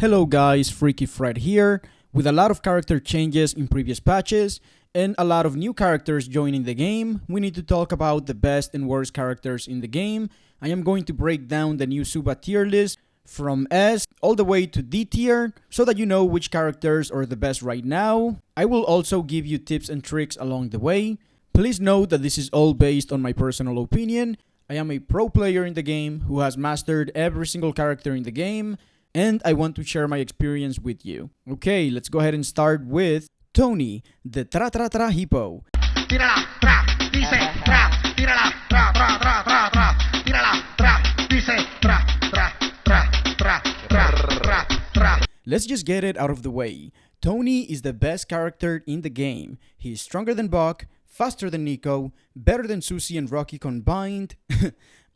Hello guys, Freaky Fred here. With a lot of character changes in previous patches and a lot of new characters joining the game, we need to talk about the best and worst characters in the game. I am going to break down the new Zooba tier list from S all the way to D tier so that you know which characters are the best right now. I will also give you tips and tricks along the way. Please note that this is all based on my personal opinion. I am a pro player in the game who has mastered every single character in the game, and I want to share my experience with you. Okay, let's go ahead and start with Tony, the tra hippo. Tírala, tra, dice, tra, tírala, tra, tra, tra, tra, tra, tírala, tra, dice, tra, tra, tra, tra, tra, tra, tra. Let's just get it out of the way. Tony is the best character in the game. He is stronger than Buck, faster than Nico, better than Suzy and Rocky combined.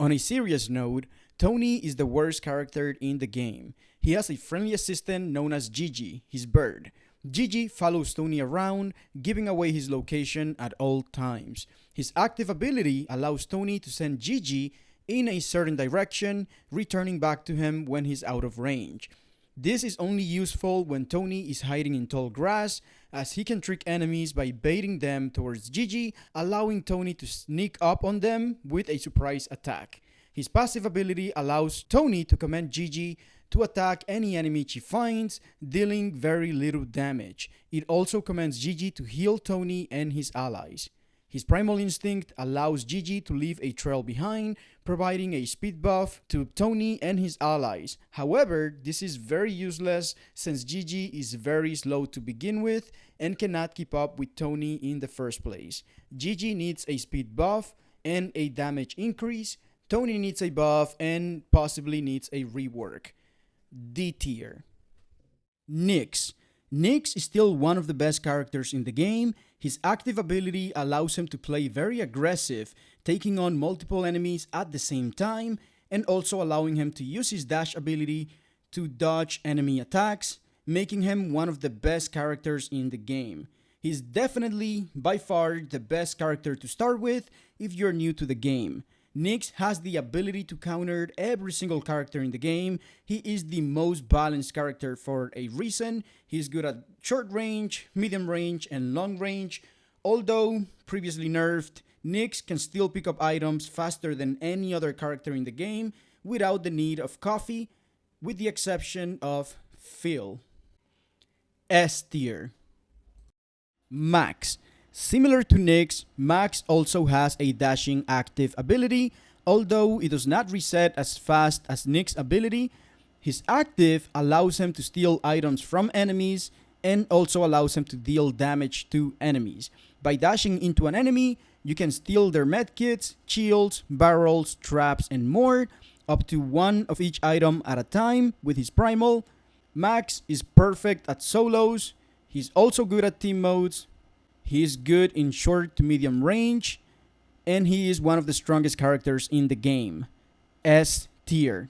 On a serious note, Tony is the worst character in the game. He has a friendly assistant known as Gigi, his bird. Gigi follows Tony around, giving away his location at all times. His active ability allows Tony to send Gigi in a certain direction, returning back to him when he's out of range. This is only useful when Tony is hiding in tall grass, as he can trick enemies by baiting them towards Gigi, allowing Tony to sneak up on them with a surprise attack. His passive ability allows Tony to command Gigi to attack any enemy she finds, dealing very little damage. It also commands Gigi to heal Tony and his allies. His primal instinct allows Gigi to leave a trail behind, providing a speed buff to Tony and his allies. However, this is very useless since Gigi is very slow to begin with and cannot keep up with Tony in the first place. Gigi needs a speed buff and a damage increase. Tony needs a buff and possibly needs a rework. D tier. Nyx. Nyx is still one of the best characters in the game. His active ability allows him to play very aggressive, taking on multiple enemies at the same time, and also allowing him to use his dash ability to dodge enemy attacks, making him one of the best characters in the game. He's definitely, by far, the best character to start with if you're new to the game. Nyx has the ability to counter every single character in the game. He is the most balanced character for a reason. He's good at short range, medium range, and long range. Although previously nerfed, Nyx can still pick up items faster than any other character in the game without the need of coffee, with the exception of Phil. S tier. Max. Similar to Nyx, Max also has a dashing active ability, although it does not reset as fast as Nyx's ability. His active allows him to steal items from enemies and also allows him to deal damage to enemies. By dashing into an enemy, you can steal their medkits, shields, barrels, traps, and more, up to one of each item at a time with his primal. Max is perfect at solos. He's also good at team modes. He is good in short to medium range, and he is one of the strongest characters in the game. S tier.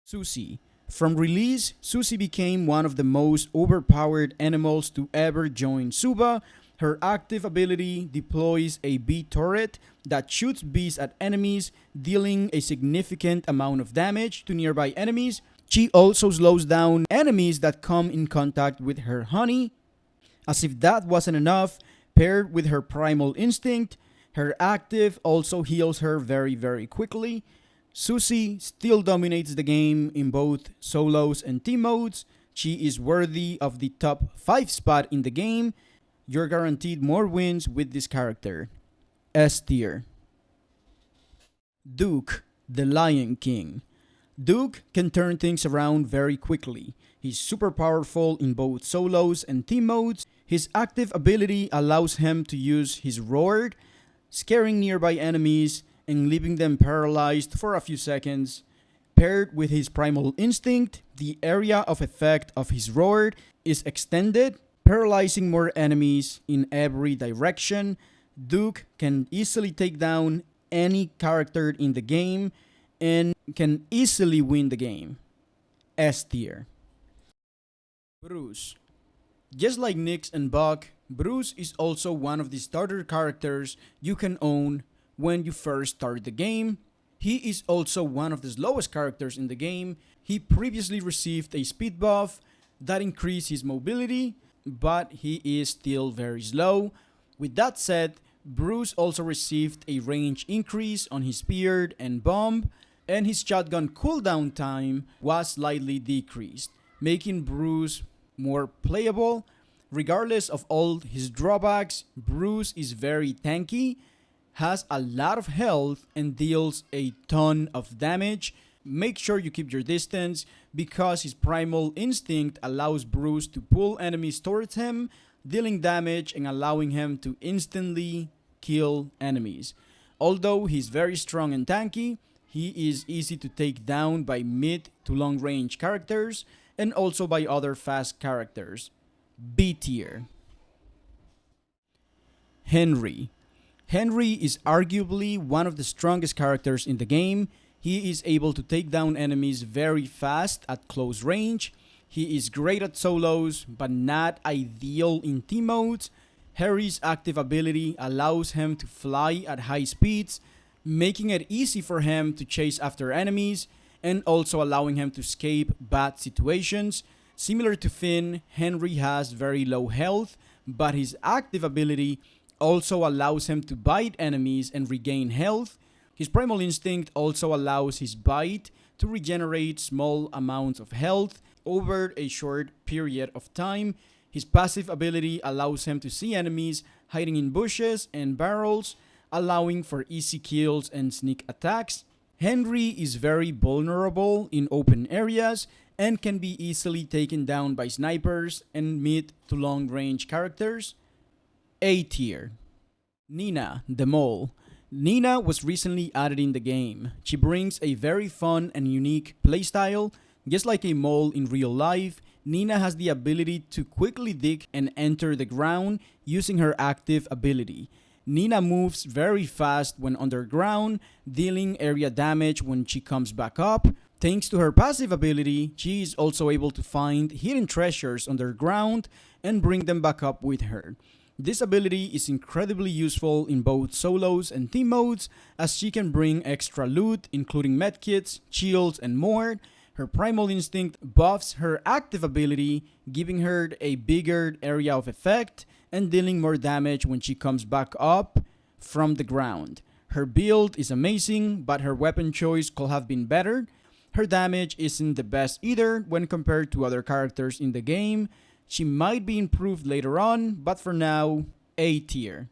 Suzy. From release, Suzy became one of the most overpowered animals to ever join Zooba. Her active ability deploys a bee turret that shoots bees at enemies, dealing a significant amount of damage to nearby enemies. She also slows down enemies that come in contact with her honey. As if that wasn't enough, paired with her primal instinct, her active also heals her very quickly. Suzy still dominates the game in both solos and team modes. She is worthy of the top 5 spot in the game. You're guaranteed more wins with this character. S tier. Duke, the Lion King. Duke can turn things around very quickly. He's super powerful in both solos and team modes. His active ability allows him to use his roar, scaring nearby enemies and leaving them paralyzed for a few seconds. Paired with his primal instinct, the area of effect of his roar is extended, paralyzing more enemies in every direction. Duke can easily take down any character in the game and can easily win the game. S tier. Bruce. Just like Nyx and Buck, Bruce is also one of the starter characters you can own when you first start the game. He is also one of the slowest characters in the game. He previously received a speed buff that increased his mobility, but he is still very slow. With that said, Bruce also received a range increase on his spear and bomb, and his shotgun cooldown time was slightly decreased, making Bruce more playable. Regardless of all his drawbacks, Bruce is very tanky, has a lot of health, and deals a ton of damage. Make sure you keep your distance because his primal instinct allows Bruce to pull enemies towards him, dealing damage and allowing him to instantly kill enemies. Although he's very strong and tanky, he is easy to take down by mid to long range characters and also by other fast characters. B tier. Henry. Henry is arguably one of the strongest characters in the game. He is able to take down enemies very fast at close range. He is great at solos, but not ideal in team modes. Henry's active ability allows him to fly at high speeds, making it easy for him to chase after enemies and also allowing him to escape bad situations. Similar to Finn, Henry has very low health, but his active ability also allows him to bite enemies and regain health. His primal instinct also allows his bite to regenerate small amounts of health over a short period of time. His passive ability allows him to see enemies hiding in bushes and barrels, allowing for easy kills and sneak attacks. Henry is very vulnerable in open areas and can be easily taken down by snipers and mid to long range characters. A tier. Nina, the mole. Nina was recently added in the game. She brings a very fun and unique playstyle. Just like a mole in real life, Nina has the ability to quickly dig and enter the ground using her active ability. Nina moves very fast when underground, dealing area damage when she comes back up. Thanks to her passive ability, she is also able to find hidden treasures underground and bring them back up with her. This ability is incredibly useful in both solos and team modes, as she can bring extra loot including medkits, shields, and more. Her primal instinct buffs her active ability, giving her a bigger area of effect and dealing more damage when she comes back up from the ground. Her build is amazing, but her weapon choice could have been better. Her damage isn't the best either when compared to other characters in the game. She might be improved later on, but for now, A tier.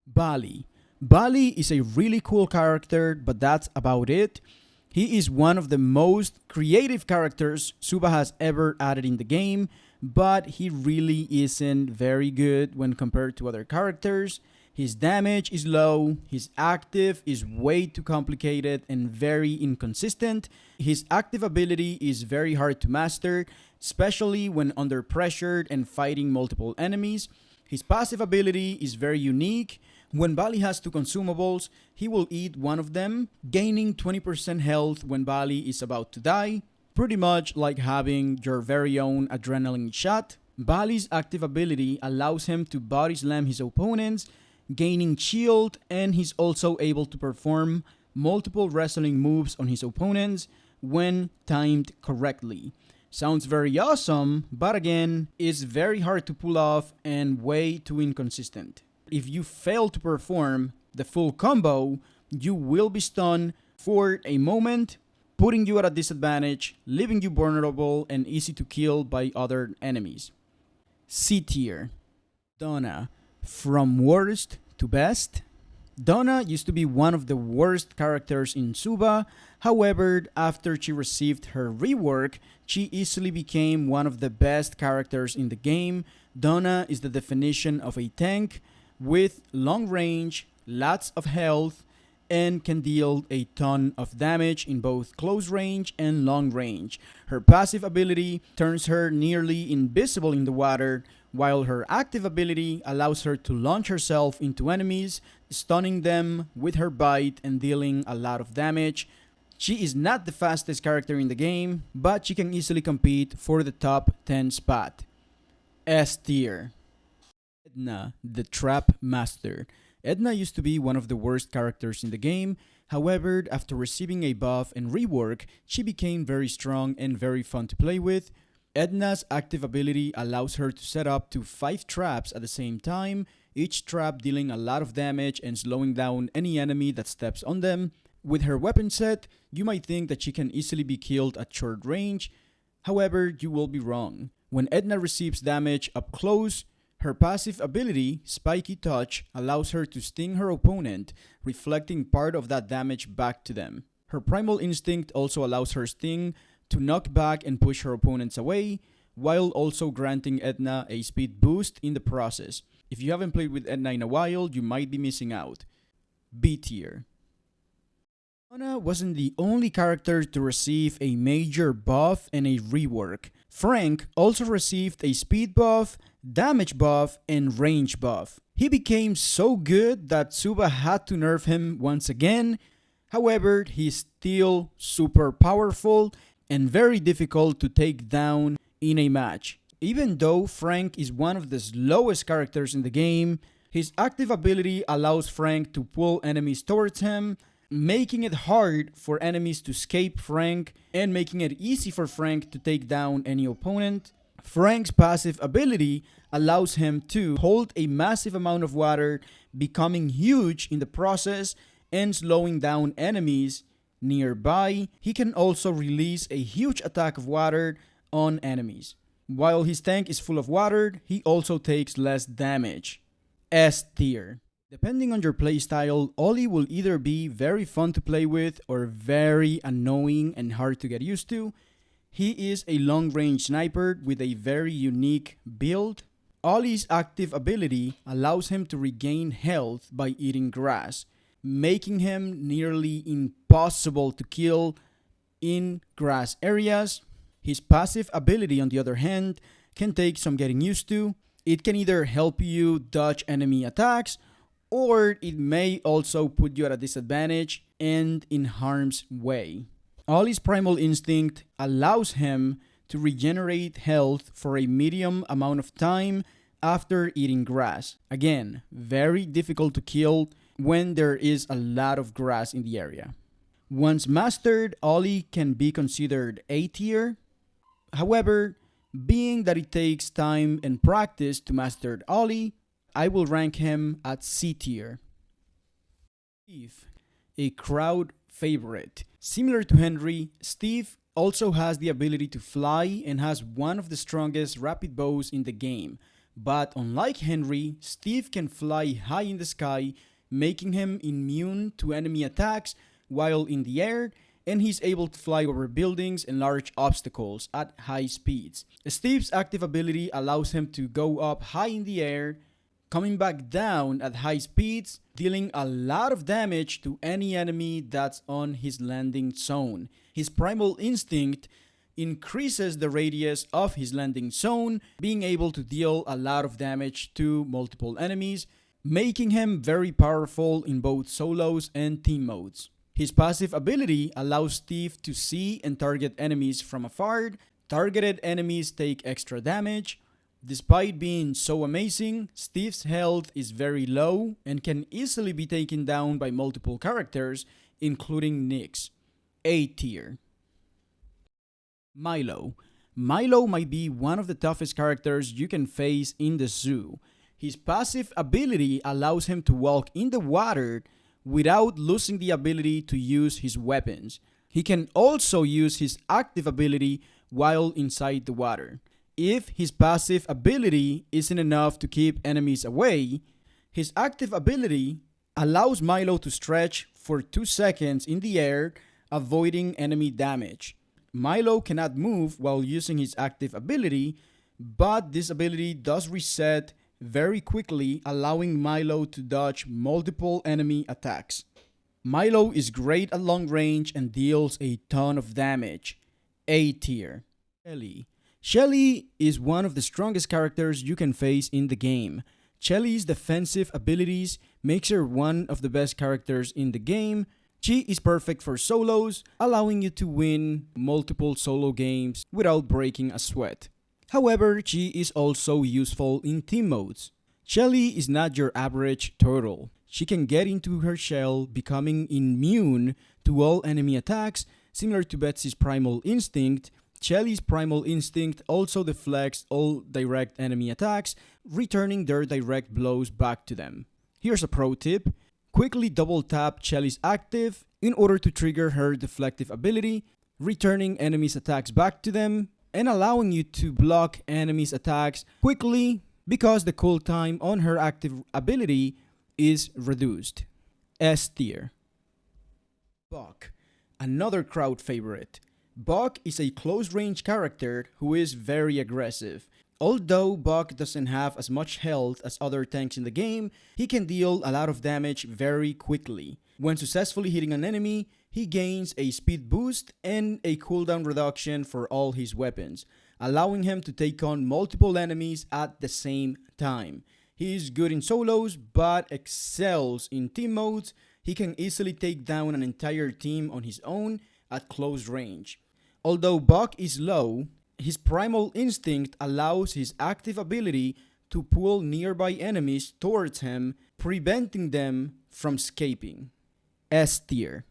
Bali. Bali is a really cool character, but that's about it. He is one of the most creative characters Zooba has ever added in the game, but he really isn't very good when compared to other characters. His damage is low, his active is way too complicated and very inconsistent. His active ability is very hard to master, especially when under pressure and fighting multiple enemies. His passive ability is very unique. When Bali has two consumables, he will eat one of them, gaining 20% health when Bali is about to die. Pretty much like having your very own adrenaline shot. Bali's active ability allows him to body slam his opponents, gaining shield, and he's also able to perform multiple wrestling moves on his opponents when timed correctly. Sounds very awesome, but again, is very hard to pull off and way too inconsistent. If you fail to perform the full combo, you will be stunned for a moment, putting you at a disadvantage, leaving you vulnerable and easy to kill by other enemies. C tier. Donna. From worst to best. Donna used to be one of the worst characters in Zooba. However, after she received her rework, she easily became one of the best characters in the game. Donna is the definition of a tank with long range, lots of health, and can deal a ton of damage in both close range and long range. Her passive ability turns her nearly invisible in the water, while her active ability allows her to launch herself into enemies, stunning them with her bite and dealing a lot of damage. She is not the fastest character in the game, but she can easily compete for the top 10 spot. S tier. Edna, the Trap Master. Edna used to be one of the worst characters in the game, however, after receiving a buff and rework, she became very strong and very fun to play with. Edna's active ability allows her to set up to 5 traps at the same time, each trap dealing a lot of damage and slowing down any enemy that steps on them. With her weapon set, you might think that she can easily be killed at short range, however, you will be wrong. When Edna receives damage up close, her passive ability, Spiky Touch, allows her to sting her opponent, reflecting part of that damage back to them. Her Primal Instinct also allows her sting to knock back and push her opponents away, while also granting Edna a speed boost in the process. If you haven't played with Edna in a while, you might be missing out. B tier. Donna wasn't the only character to receive a major buff and a rework. Frank also received a speed buff, damage buff, and range buff. He became so good that Zooba had to nerf him once again. However, he's still super powerful and very difficult to take down in a match. Even though Frank is one of the slowest characters in the game, his active ability allows Frank to pull enemies towards him, making it hard for enemies to escape Frank and making it easy for Frank to take down any opponent. Frank's passive ability allows him to hold a massive amount of water, becoming huge in the process and slowing down enemies nearby. He can also release a huge attack of water on enemies. While his tank is full of water, he also takes less damage. S tier. Depending on your playstyle, Ollie will either be very fun to play with or very annoying and hard to get used to. He is a long-range sniper with a very unique build. Ollie's active ability allows him to regain health by eating grass, making him nearly impossible to kill in grass areas. His passive ability, on the other hand, can take some getting used to. It can either help you dodge enemy attacks, or it may also put you at a disadvantage and in harm's way. Ollie's Primal Instinct allows him to regenerate health for a medium amount of time after eating grass. Again, very difficult to kill when there is a lot of grass in the area. Once mastered, Ollie can be considered A tier. However, being that it takes time and practice to master Ollie, I will rank him at C tier. Steve, a crowd favorite. Similar to Henry, Steve also has the ability to fly and has one of the strongest rapid bows in the game. But unlike Henry, Steve can fly high in the sky, making him immune to enemy attacks while in the air, and he's able to fly over buildings and large obstacles at high speeds. Steve's active ability allows him to go up high in the air, coming back down at high speeds, dealing a lot of damage to any enemy that's on his landing zone. His Primal Instinct increases the radius of his landing zone, being able to deal a lot of damage to multiple enemies, making him very powerful in both solos and team modes. His passive ability allows Steve to see and target enemies from afar. Targeted enemies take extra damage. Despite being so amazing, Steve's health is very low and can easily be taken down by multiple characters, including Nyx. A tier. Milo. Milo might be one of the toughest characters you can face in the zoo. His passive ability allows him to walk in the water without losing the ability to use his weapons. He can also use his active ability while inside the water. If his passive ability isn't enough to keep enemies away, his active ability allows Milo to stretch for 2 seconds in the air, avoiding enemy damage. Milo cannot move while using his active ability, but this ability does reset very quickly, allowing Milo to dodge multiple enemy attacks. Milo is great at long range and deals a ton of damage. A tier. Shelly. Shelly is one of the strongest characters you can face in the game. Shelly's defensive abilities makes her one of the best characters in the game. She is perfect for solos, allowing you to win multiple solo games without breaking a sweat. However, she is also useful in team modes. Shelly is not your average turtle. She can get into her shell, becoming immune to all enemy attacks, similar to Betsy's primal instinct. Shelly's primal instinct also deflects all direct enemy attacks, returning their direct blows back to them. Here's a pro tip. Quickly double tap Shelly's active in order to trigger her deflective ability, returning enemies' attacks back to them, and allowing you to block enemies' attacks quickly because the cooldown on her active ability is reduced. S tier. Buck, another crowd favorite. Buck is a close-range character who is very aggressive. Although Buck doesn't have as much health as other tanks in the game, he can deal a lot of damage very quickly. When successfully hitting an enemy, he gains a speed boost and a cooldown reduction for all his weapons, allowing him to take on multiple enemies at the same time. He is good in solos, but excels in team modes. He can easily take down an entire team on his own at close range. Although Buck is low, his primal instinct allows his active ability to pull nearby enemies towards him, preventing them from escaping. S tier.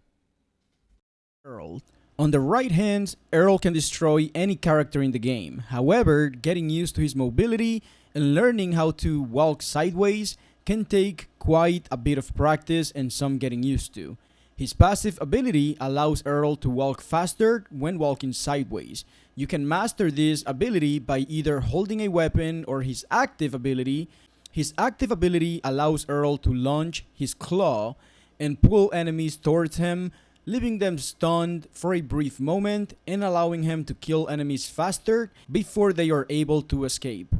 Earl. On the right hand, Earl can destroy any character in the game. However, getting used to his mobility and learning how to walk sideways can take quite a bit of practice and some getting used to. His passive ability allows Earl to walk faster when walking sideways. You can master this ability by either holding a weapon or his active ability. His active ability allows Earl to launch his claw and pull enemies towards him, leaving them stunned for a brief moment and allowing him to kill enemies faster before they are able to escape.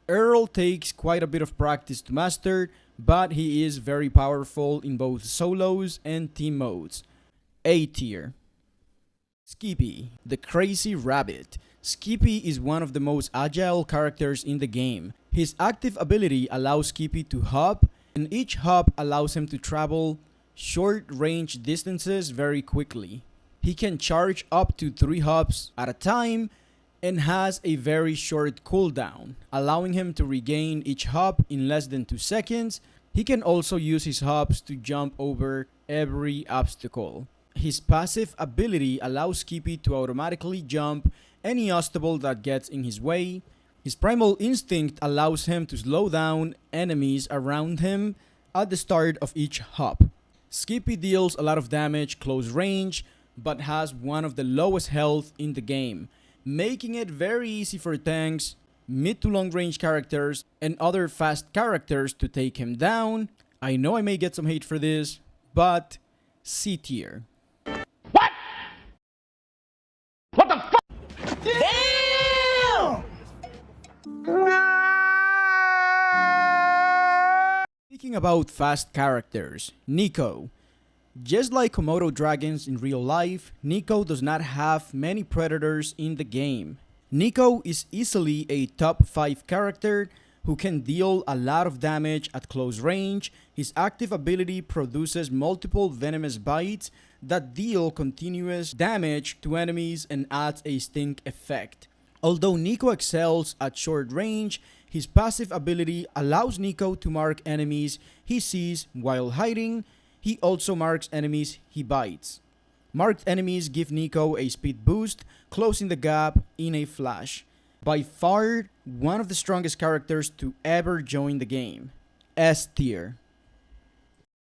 Earl takes quite a bit of practice to master, but he is very powerful in both solos and team modes. A tier. Skippy, the crazy rabbit. Skippy is one of the most agile characters in the game. His active ability allows Skippy to hop, and each hop allows him to travel short range distances very quickly. He can charge up to 3 hops at a time and has a very short cooldown, allowing him to regain each hop in less than 2 seconds. He can also use his hops to jump over every obstacle. His passive ability allows Skippy to automatically jump any obstacle that gets in his way. His primal instinct allows him to slow down enemies around him at the start of each hop. Skippy deals a lot of damage close range, but has one of the lowest health in the game, making it very easy for tanks, mid to long range characters, and other fast characters to take him down. I know I may get some hate for this, but C tier. What? What the fuck? Damn! Speaking about fast characters, Nico. Just like Komodo dragons in real life, Nico does not have many predators in the game. Nico is easily a top 5 character who can deal a lot of damage at close range. His active ability produces multiple venomous bites that deal continuous damage to enemies and adds a stink effect. Although Nico excels at short range, his passive ability allows Nico to mark enemies he sees while hiding. He also marks enemies he bites. Marked enemies give Nico a speed boost, closing the gap in a flash. By far, one of the strongest characters to ever join the game. S tier.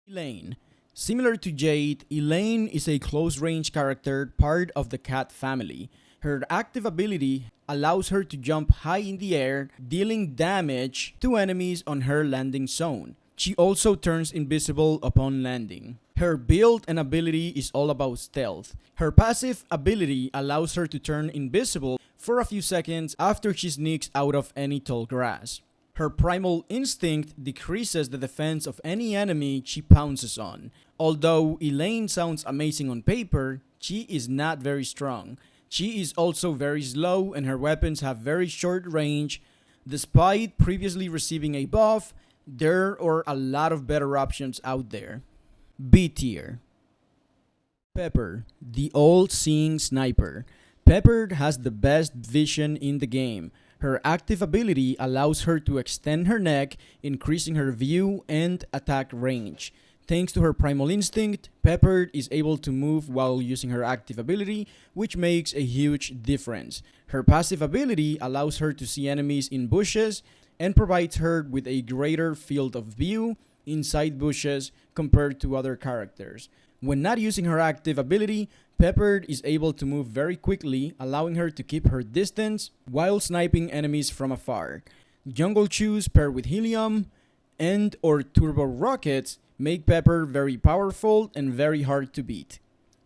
Elaine. Similar to Jade, Elaine is a close-range character part of the cat family. Her active ability allows her to jump high in the air, dealing damage to enemies on her landing zone. She also turns invisible upon landing. Her build and ability is all about stealth. Her passive ability allows her to turn invisible for a few seconds after she sneaks out of any tall grass. Her primal instinct decreases the defense of any enemy she pounces on. Although Elaine sounds amazing on paper, she is not very strong. She is also very slow and her weapons have very short range. Despite previously receiving a buff, there are a lot of better options out there. B tier. Pepper, the all-seeing sniper. Pepper has the best vision in the game. Her active ability allows her to extend her neck, increasing her view and attack range. Thanks to her primal instinct, Pepper is able to move while using her active ability, which makes a huge difference. Her passive ability allows her to see enemies in bushes and provides her with a greater field of view inside bushes compared to other characters. When not using her active ability, Pepper is able to move very quickly, allowing her to keep her distance while sniping enemies from afar. Jungle Chews paired with Helium and or Turbo Rockets make Pepper very powerful and very hard to beat.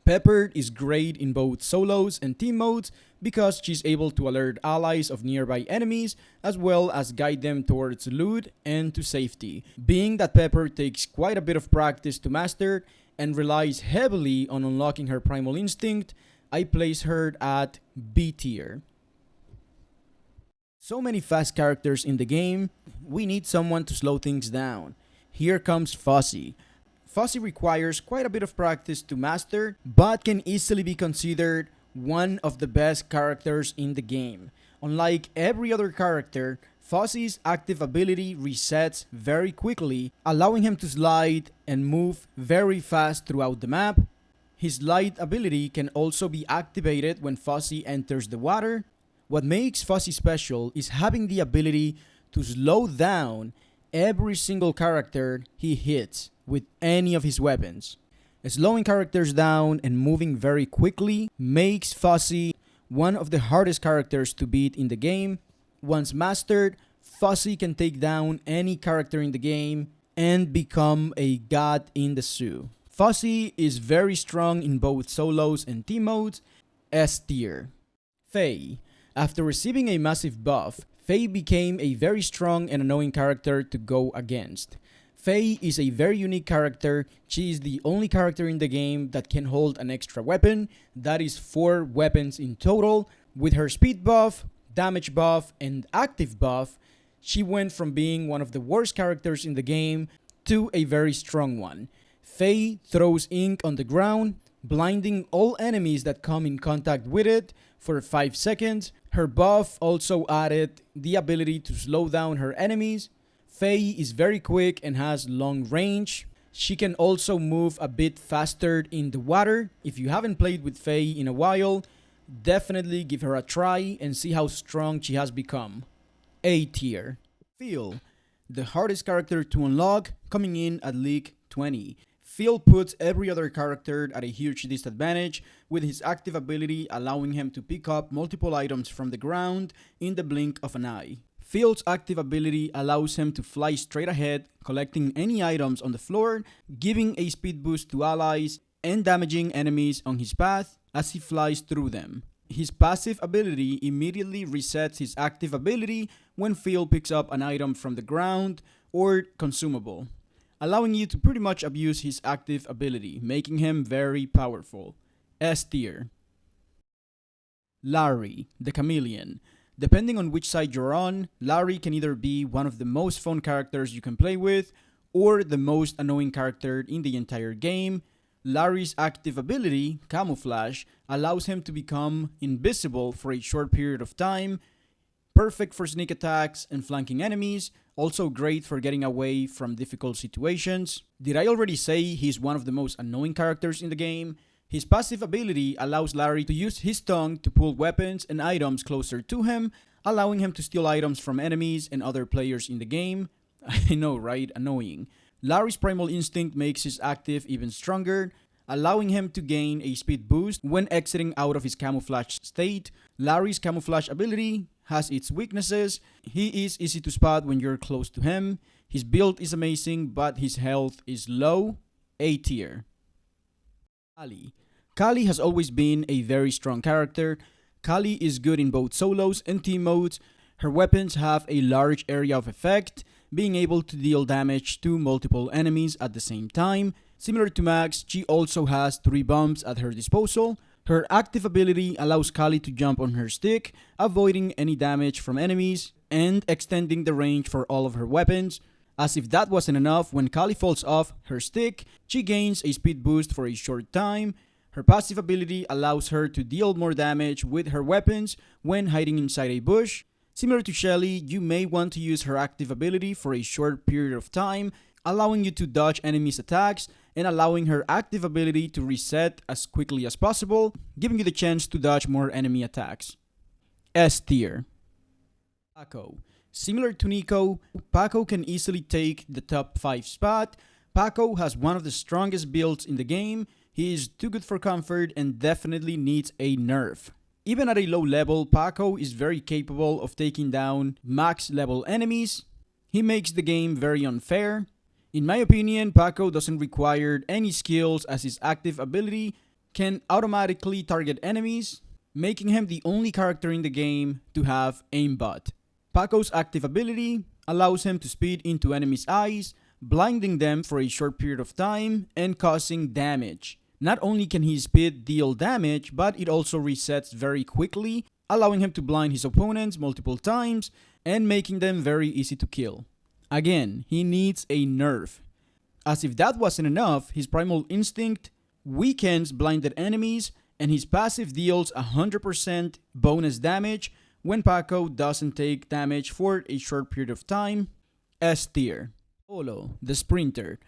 Pepper is great in both solos and team modes because she's able to alert allies of nearby enemies as well as guide them towards loot and to safety. Being that Pepper takes quite a bit of practice to master and relies heavily on unlocking her primal instinct, I place her at B tier. So many fast characters in the game, we need someone to slow things down. Here comes Fuzzy. Fuzzy requires quite a bit of practice to master, but can easily be considered one of the best characters in the game. Unlike every other character, Fuzzy's active ability resets very quickly, allowing him to slide and move very fast throughout the map. His slide ability can also be activated when Fuzzy enters the water. What makes Fuzzy special is having the ability to slow down every single character he hits with any of his weapons. Slowing characters down and moving very quickly makes Fuzzy one of the hardest characters to beat in the game. Once mastered, Fuzzy can take down any character in the game and become a god in the zoo. Fuzzy is very strong in both solos and team modes. S tier. Faye. After receiving a massive buff, Faye became a very strong and annoying character to go against. Faye is a very unique character. She is the only character in the game that can hold an extra weapon. That is 4 weapons in total. With her speed buff, damage buff, and active buff, she went from being one of the worst characters in the game to a very strong one. Faye throws ink on the ground, blinding all enemies that come in contact with it for 5 seconds. Her buff also added the ability to slow down her enemies. Faye is very quick and has long range. She can also move a bit faster in the water. If you haven't played with Faye in a while, definitely give her a try and see how strong she has become. A tier. Phil, the hardest character to unlock, coming in at League 20. Phil puts every other character at a huge disadvantage, with his active ability allowing him to pick up multiple items from the ground in the blink of an eye. Phil's active ability allows him to fly straight ahead, collecting any items on the floor, giving a speed boost to allies, and damaging enemies on his path as he flies through them. His passive ability immediately resets his active ability when Phil picks up an item from the ground or consumable, allowing you to pretty much abuse his active ability, making him very powerful. S tier. Larry, the Chameleon. Depending on which side you're on, Larry can either be one of the most fun characters you can play with, or the most annoying character in the entire game. Larry's active ability, Camouflage, allows him to become invisible for a short period of time. Perfect for sneak attacks and flanking enemies, also great for getting away from difficult situations. Did I already say he's one of the most annoying characters in the game? His passive ability allows Larry to use his tongue to pull weapons and items closer to him, allowing him to steal items from enemies and other players in the game. I know, right? Annoying. Larry's primal instinct makes his active even stronger, allowing him to gain a speed boost when exiting out of his camouflage state. Larry's camouflage ability has its weaknesses. He is easy to spot when you're close to him. His build is amazing, but his health is low. A tier. Caly. Caly has always been a very strong character. Caly is good in both solos and team modes. Her weapons have a large area of effect, being able to deal damage to multiple enemies at the same time. Similar to Max, she also has 3 bombs at her disposal. Her active ability allows Caly to jump on her stick, avoiding any damage from enemies, and extending the range for all of her weapons. As if that wasn't enough, when Caly falls off her stick, she gains a speed boost for a short time. Her passive ability allows her to deal more damage with her weapons when hiding inside a bush. Similar to Shelly, you may want to use her active ability for a short period of time, allowing you to dodge enemies' attacks and allowing her active ability to reset as quickly as possible, giving you the chance to dodge more enemy attacks. S tier. Paco. Similar to Nico, Paco can easily take the top 5 spot. Paco has one of the strongest builds in the game. He is too good for comfort and definitely needs a nerf. Even at a low level, Paco is very capable of taking down max level enemies. He makes the game very unfair. In my opinion, Paco doesn't require any skills as his active ability can automatically target enemies, making him the only character in the game to have aimbot. Paco's active ability allows him to speed into enemies' eyes, blinding them for a short period of time and causing damage. Not only can his speed deal damage, but it also resets very quickly, allowing him to blind his opponents multiple times and making them very easy to kill. Again, he needs a nerf. As if that wasn't enough, his primal instinct weakens blinded enemies and his passive deals 100% bonus damage when Paco doesn't take damage for a short period of time. S tier. Paolo, the sprinter.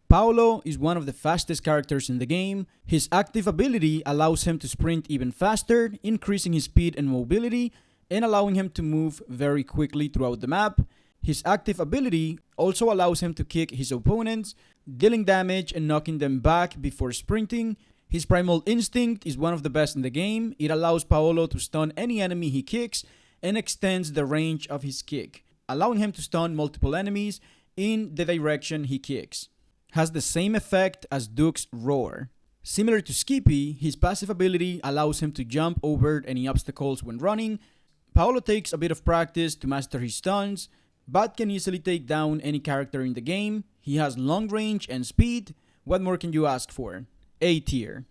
Paolo is one of the fastest characters in the game. His active ability allows him to sprint even faster, increasing his speed and mobility, and allowing him to move very quickly throughout the map. His active ability also allows him to kick his opponents, dealing damage and knocking them back before sprinting. His primal instinct is one of the best in the game. It allows Paolo to stun any enemy he kicks and extends the range of his kick, allowing him to stun multiple enemies in the direction he kicks. Has the same effect as Duke's Roar. Similar to Skippy, his passive ability allows him to jump over any obstacles when running. Paolo takes a bit of practice to master his stuns, but can easily take down any character in the game. He has long range and speed. What more can you ask for? A tier.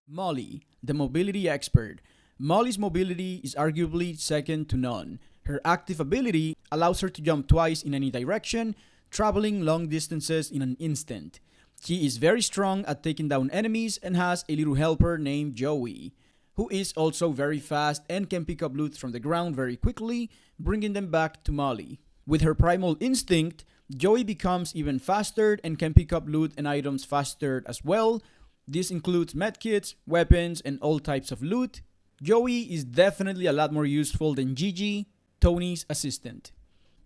Molly, the mobility expert. Molly's mobility is arguably second to none. Her active ability allows her to jump twice in any direction, traveling long distances in an instant. She is very strong at taking down enemies and has a little helper named Joey, who is also very fast and can pick up loot from the ground very quickly, bringing them back to Molly. With her primal instinct, Joey becomes even faster and can pick up loot and items faster as well. This includes medkits, weapons, and all types of loot. Joey is definitely a lot more useful than Gigi, Tony's assistant.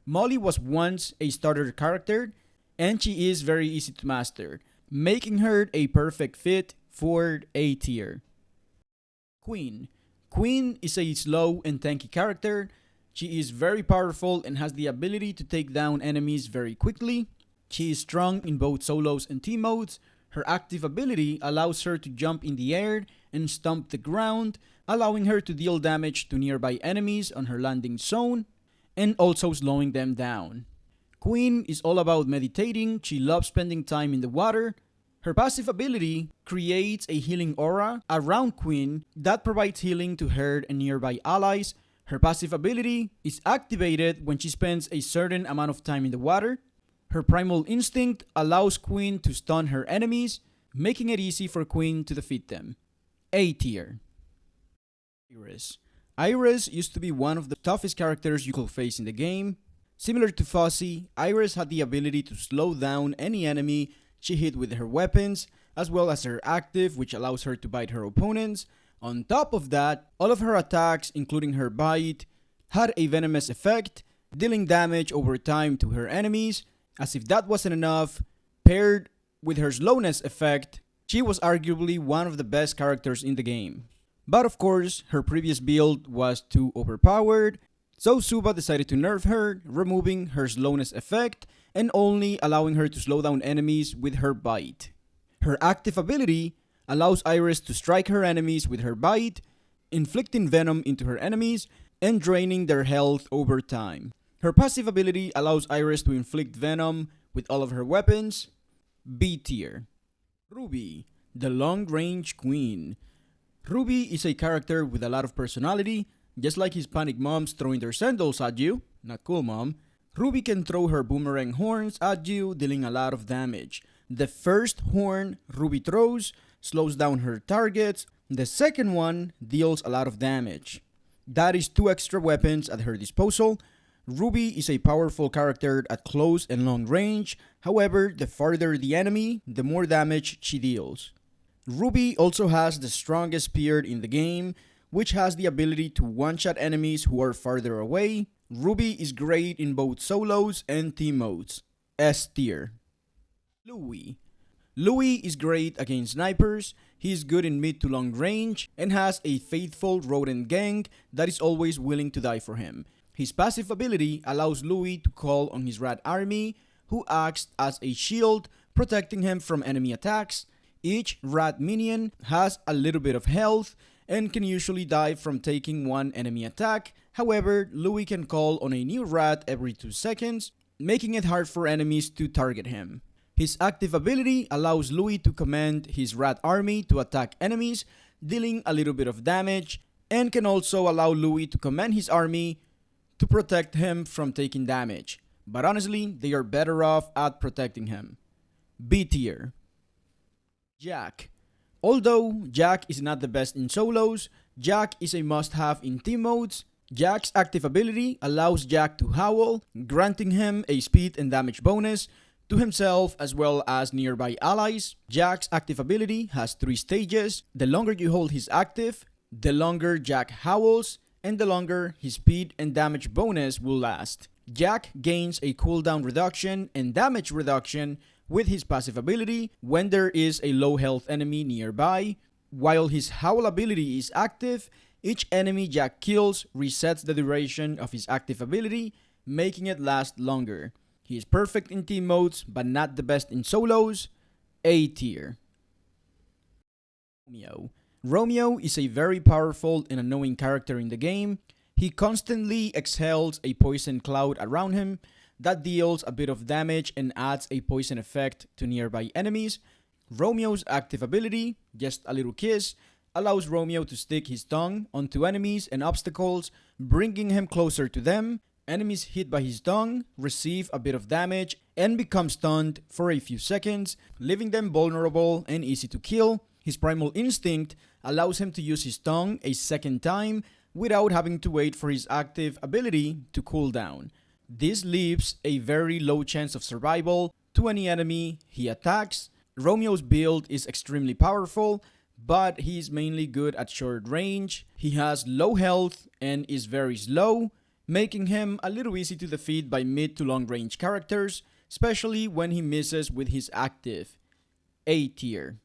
Molly was once a starter character, and she is very easy to master, making her a perfect fit for A tier. Quinn. Quinn is a slow and tanky character. She is very powerful and has the ability to take down enemies very quickly. She is strong in both solos and team modes. Her active ability allows her to jump in the air and stomp the ground, allowing her to deal damage to nearby enemies on her landing zone, and also slowing them down. Quinn is all about meditating. She loves spending time in the water. Her passive ability creates a healing aura around Quinn that provides healing to her and nearby allies. Her passive ability is activated when she spends a certain amount of time in the water. Her primal instinct allows Quinn to stun her enemies, making it easy for Quinn to defeat them. A tier. Iris. Iris used to be one of the toughest characters you could face in the game. Similar to Fuzzy, Iris had the ability to slow down any enemy she hit with her weapons, as well as her active, which allows her to bite her opponents. On top of that, all of her attacks, including her bite, had a venomous effect, dealing damage over time to her enemies. As if that wasn't enough, paired with her slowness effect, she was arguably one of the best characters in the game. But of course, her previous build was too overpowered, so Zooba decided to nerf her, removing her slowness effect and only allowing her to slow down enemies with her bite. Her active ability allows Iris to strike her enemies with her bite, inflicting venom into her enemies and draining their health over time. Her passive ability allows Iris to inflict venom with all of her weapons. B tier. Rubie, the long-range queen. Rubie is a character with a lot of personality, just like his panic moms throwing their sandals at you. Not cool, mom. Rubie can throw her boomerang horns at you, dealing a lot of damage. The first horn Rubie throws slows down her targets. The second one deals a lot of damage. That is 2 extra weapons at her disposal. Rubie is a powerful character at close and long range. However, the farther the enemy, the more damage she deals. Rubie also has the strongest spear in the game, which has the ability to one-shot enemies who are farther away. Rubie is great in both solos and team modes. S tier. Louie. Louie is great against snipers. He is good in mid to long range and has a faithful rodent gang that is always willing to die for him. His passive ability allows Louie to call on his rat army, who acts as a shield, protecting him from enemy attacks. Each rat minion has a little bit of health and can usually die from taking one enemy attack. However, Louie can call on a new rat every 2 seconds, making it hard for enemies to target him. His active ability allows Louie to command his rat army to attack enemies, dealing a little bit of damage, and can also allow Louie to command his army to protect him from taking damage. But honestly, they are better off at protecting him. B tier. Jack. Although Jack is not the best in solos, Jack is a must-have in team modes. Jack's active ability allows Jack to howl, granting him a speed and damage bonus to himself as well as nearby allies. Jack's active ability has 3 stages. The longer you hold his active, the longer Jack howls, and the longer his speed and damage bonus will last. Jack gains a cooldown reduction and damage reduction with his passive ability when there is a low health enemy nearby. While his howl ability is active, each enemy Jack kills resets the duration of his active ability, making it last longer. He is perfect in team modes, but not the best in solos. A tier. Romeo. Romeo is a very powerful and annoying character in the game. He constantly exhales a poison cloud around him that deals a bit of damage and adds a poison effect to nearby enemies. Romeo's active ability, just a little kiss, allows Romeo to stick his tongue onto enemies and obstacles, bringing him closer to them. Enemies hit by his tongue receive a bit of damage and become stunned for a few seconds, leaving them vulnerable and easy to kill. His primal instinct allows him to use his tongue a second time without having to wait for his active ability to cool down. This leaves a very low chance of survival to any enemy he attacks. Romeo's build is extremely powerful, but he is mainly good at short range. He has low health and is very slow, making him a little easy to defeat by mid to long range characters, especially when he misses with his active. A tier.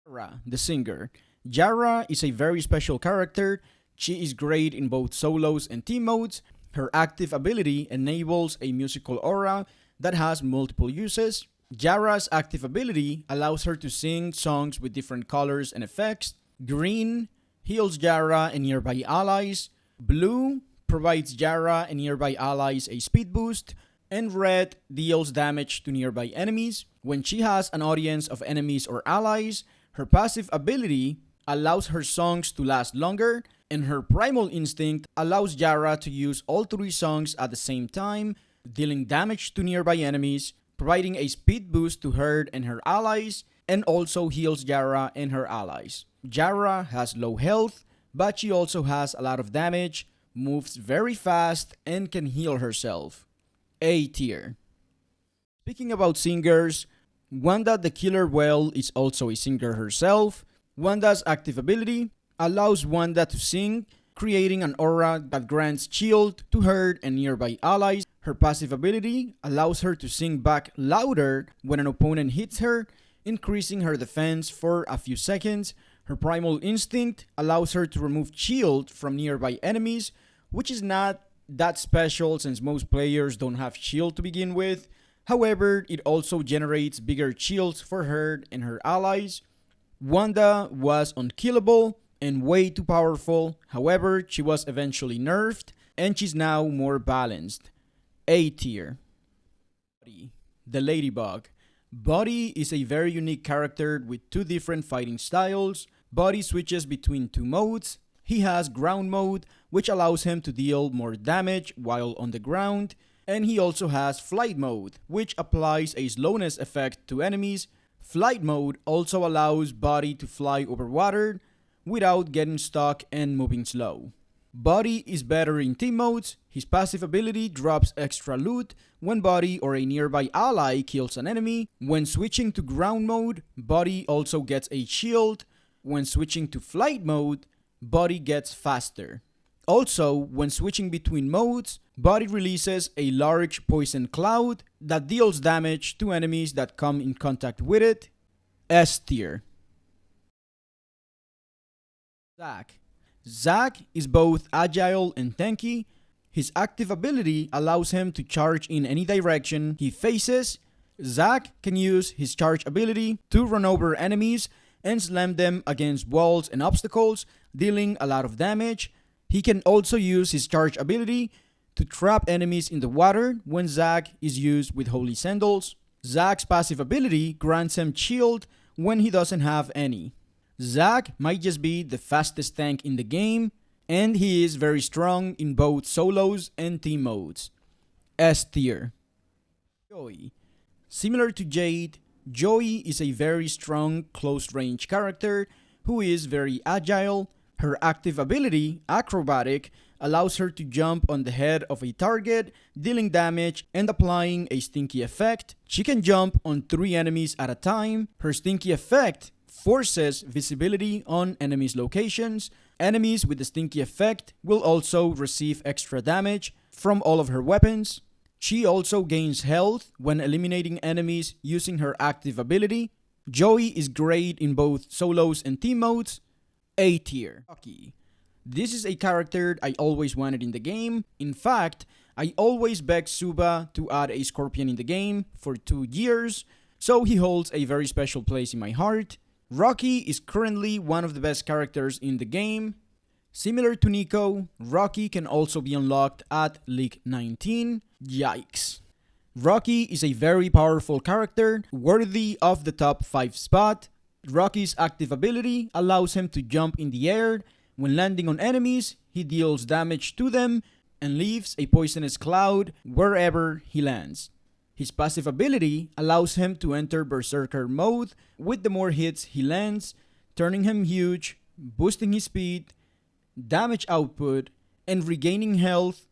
Yara, the singer. Yara is a very special character. She is great in both solos and team modes. Her active ability enables a musical aura that has multiple uses. Yara's active ability allows her to sing songs with different colors and effects. Green heals Yara and nearby allies. Blue provides Yara and nearby allies a speed boost. And red deals damage to nearby enemies. When she has an audience of enemies or allies, her passive ability allows her songs to last longer, and her primal instinct allows Yara to use all 3 songs at the same time, dealing damage to nearby enemies, providing a speed boost to her and her allies, and also heals Yara and her allies. Yara has low health, but she also has a lot of damage, moves very fast, and can heal herself. A tier. Speaking about singers, Wanda the Killer Whale is also a singer herself. Wanda's active ability allows Wanda to sing, creating an aura that grants shield to her and nearby allies. Her passive ability allows her to sing back louder when an opponent hits her, increasing her defense for a few seconds. Her primal instinct allows her to remove shield from nearby enemies, which is not that special since most players don't have shield to begin with. However, it also generates bigger shields for her and her allies. Wanda was unkillable and way too powerful. However, she was eventually nerfed and she's now more balanced. A tier. Buddy, the Ladybug. Buddy is a very unique character with 2 different fighting styles. Buddy switches between 2 modes. He has ground mode, which allows him to deal more damage while on the ground. And he also has flight mode, which applies a slowness effect to enemies. Flight mode also allows Buddy to fly over water without getting stuck and moving slow. Buddy is better in team modes. His passive ability drops extra loot when Buddy or a nearby ally kills an enemy. When switching to ground mode, Buddy also gets a shield. When switching to flight mode, Buddy gets faster. Also, when switching between modes, Buddy releases a large poison cloud that deals damage to enemies that come in contact with it. S tier. Zack is both agile and tanky. His active ability allows him to charge in any direction he faces. Zack can use his charge ability to run over enemies and slam them against walls and obstacles, dealing a lot of damage. He can also use his charge ability to trap enemies in the water when Zack is used with Holy Sandals. Zack's passive ability grants him shield when he doesn't have any. Zack might just be the fastest tank in the game, and he is very strong in both solos and team modes. S tier. Joey. Similar to Jade, Joey is a very strong close-range character who is very agile. Her active ability, Acrobatic, allows her to jump on the head of a target, dealing damage and applying a stinky effect. She can jump on 3 enemies at a time. Her stinky effect forces visibility on enemies' locations. Enemies with the stinky effect will also receive extra damage from all of her weapons. She also gains health when eliminating enemies using her active ability. Joey is great in both solos and team modes. A tier. Rocky. This is a character I always wanted in the game. In fact, I always begged Zooba to add a scorpion in the game for 2 years, so he holds a very special place in my heart. Rocky is currently one of the best characters in the game. Similar to Nico, Rocky can also be unlocked at League 19. Yikes. Rocky is a very powerful character, worthy of the top 5 spot. Rocky's active ability allows him to jump in the air. When landing on enemies, he deals damage to them and leaves a poisonous cloud wherever he lands. His passive ability allows him to enter Berserker mode with the more hits he lands, turning him huge, boosting his speed, damage output, and regaining health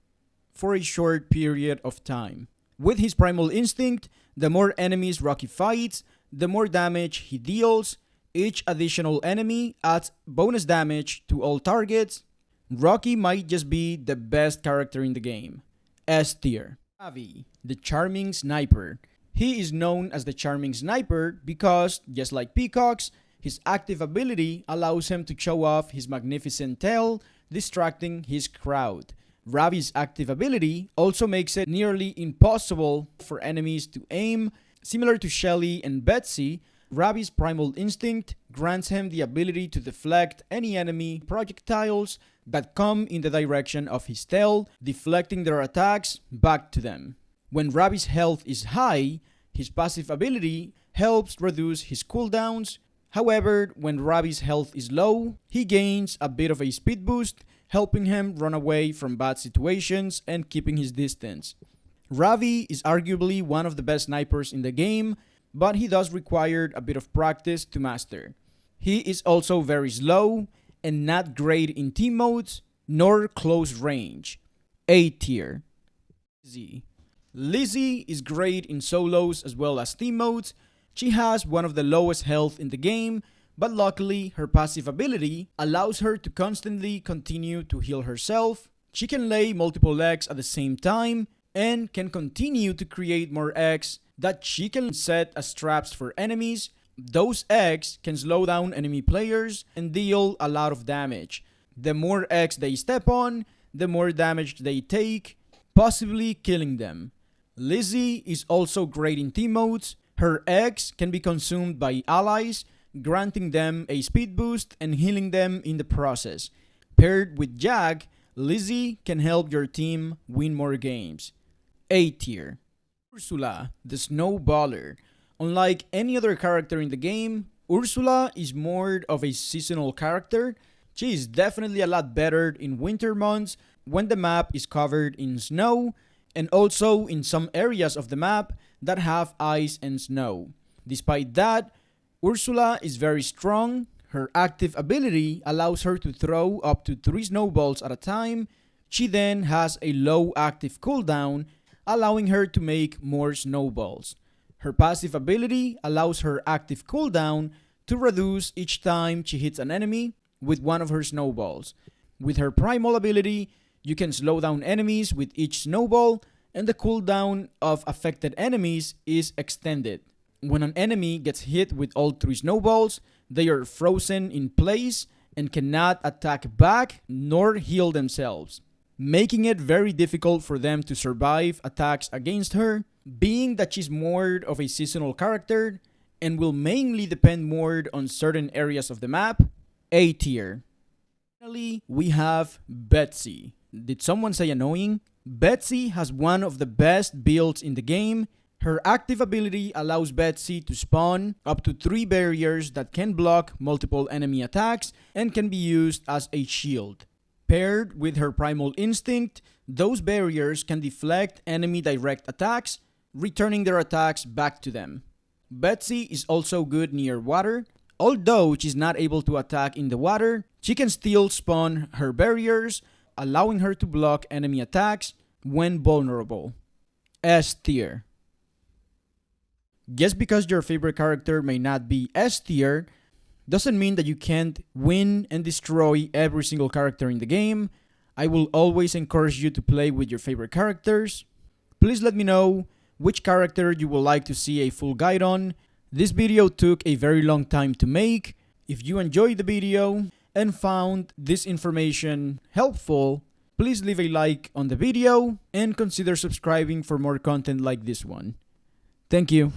for a short period of time. With his primal instinct, the more enemies Rocky fights, the more damage he deals. Each additional enemy adds bonus damage to all targets. Rocky might just be the best character in the game. S tier. Ravi, the Charming Sniper. He is known as the Charming Sniper because, just like peacocks, his active ability allows him to show off his magnificent tail, distracting his crowd. Ravi's active ability also makes it nearly impossible for enemies to aim. Similar to Shelly and Betsy, Ravi's primal instinct grants him the ability to deflect any enemy projectiles that come in the direction of his tail, deflecting their attacks back to them. When Ravi's health is high, his passive ability helps reduce his cooldowns. However, when Ravi's health is low, he gains a bit of a speed boost, helping him run away from bad situations and keeping his distance. Ravi is arguably one of the best snipers in the game, but he does require a bit of practice to master. He is also very slow and not great in team modes nor close range. A tier. Lizzy is great in solos as well as team modes. She has one of the lowest health in the game, but luckily her passive ability allows her to constantly continue to heal herself. She can lay multiple eggs at the same time and can continue to create more eggs that she can set as traps for enemies. Those eggs can slow down enemy players and deal a lot of damage. The more eggs they step on, the more damage they take, possibly killing them. Lizzy is also great in team modes. Her eggs can be consumed by allies, granting them a speed boost and healing them in the process. Paired with Jag, Lizzy can help your team win more games. A tier. Ursula, the Snowballer. Unlike any other character in the game, Ursula is more of a seasonal character. She is definitely a lot better in winter months when the map is covered in snow, and also in some areas of the map that have ice and snow. Despite that, Ursula is very strong. Her active ability allows her to throw up to 3 snowballs at a time. She then has a low active cooldown, allowing her to make more snowballs. Her passive ability allows her active cooldown to reduce each time she hits an enemy with one of her snowballs. With her primal ability, you can slow down enemies with each snowball, and the cooldown of affected enemies is extended. When an enemy gets hit with all 3 snowballs, they are frozen in place and cannot attack back nor heal themselves, making it very difficult for them to survive attacks against her, being that she's more of a seasonal character and will mainly depend more on certain areas of the map. A tier. Finally, we have Betsy. Did someone say annoying? Betsy has one of the best builds in the game. Her active ability allows Betsy to spawn up to 3 barriers that can block multiple enemy attacks and can be used as a shield. Paired with her primal instinct, those barriers can deflect enemy direct attacks, returning their attacks back to them. Betsy is also good near water. Although she's not able to attack in the water, she can still spawn her barriers, allowing her to block enemy attacks when vulnerable. S tier. Just because your favorite character may not be S tier, doesn't mean that you can't win and destroy every single character in the game. I will always encourage you to play with your favorite characters. Please let me know which character you would like to see a full guide on. This video took a very long time to make. If you enjoyed the video and found this information helpful, please leave a like on the video and consider subscribing for more content like this one. Thank you.